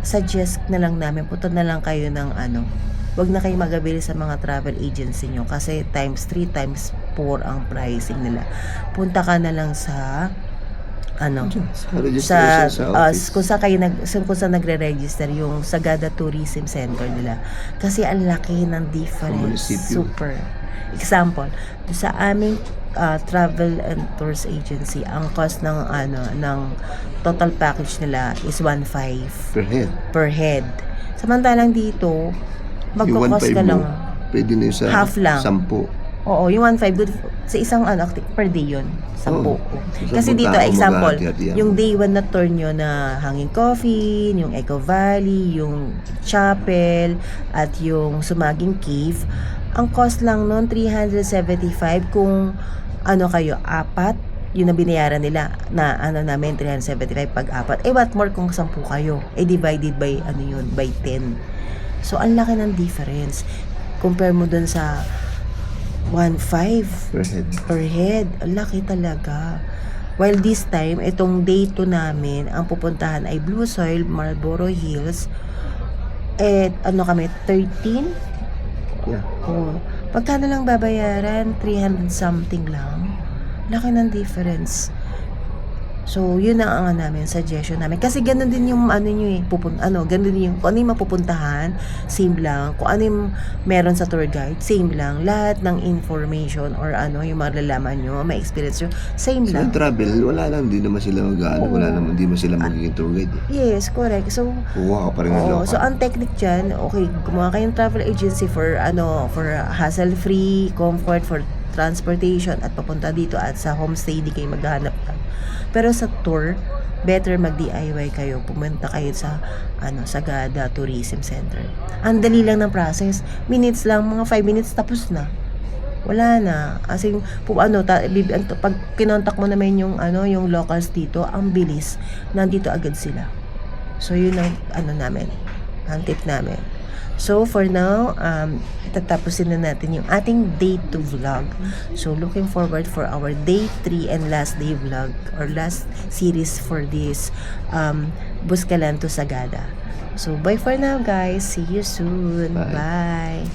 suggest na lang namin, punta na lang kayo ng wag na kayo mag-avail sa mga travel agency nyo kasi times 3, times 4 ang pricing nila. Punta ka na lang sa kung saan nagre-register, yung Sagada Tourism Center nila. Kasi ang laki ng difference. Super. Example, sa aming travel and tours agency, ang cost ng total package nila is 1.5 per head. Samantalang dito, magko-cost ka lang pwede na yung sa half lang. 10. Oo, yung 1.5 good sa isang per day yun. 10. Kasi dito, example, yung day 1 na tour nyo na Hanging Coffin, yung Eco Valley, yung Chapel, at yung Sumaging Cave, ang cost lang nun 375 kung kayo, 4, yun na binayaran nila na namin 375 pag 4. What more kung 10 kayo? Divided by by 10. So ang laki ng difference. Compare mo dun sa 1.5 per head. Ang laki talaga. While this time, itong day 2 namin, ang pupuntahan ay Blue Soil, Marlboro Hills. Kami, 13? Yeah. Pagkano lang babayaran? 300 something lang. Laki ng difference. So, yun ang namin, suggestion namin. Kasi ganun din yung ano nyo eh, ganun din yung, kung ano yung mapupuntahan, same lang. Kung ano yung meron sa tour guide, same lang. Lahat ng information or ano, yung malalaman nyo, may experience nyo, same Sa lang. travel, wala lang, di naman sila wala naman, di mo sila magiging tour guide. Yes, correct. So, Kukuha ka pa rin ng oo, local. so ang technique dyan, okay, gumawa kayong travel agency for hassle-free, comfort, for transportation at papunta dito at sa homestay di kayo maghahanap ka. Pero sa tour, better mag-DIY kayo. Pumunta kayo sa Sagada Tourism Center. Ang dali lang ng process. Minutes lang, mga 5 minutes tapos na. Wala na. As in, pag kinontak mo naman yung locals dito, ang bilis. Nandito agad sila. So yun ang ang tip namin. So for now, tatapusin na natin yung ating day 2 vlog. So looking forward for our day 3 and last day vlog or last series for this Buscalan to Sagada. So bye for now guys. See you soon. Bye.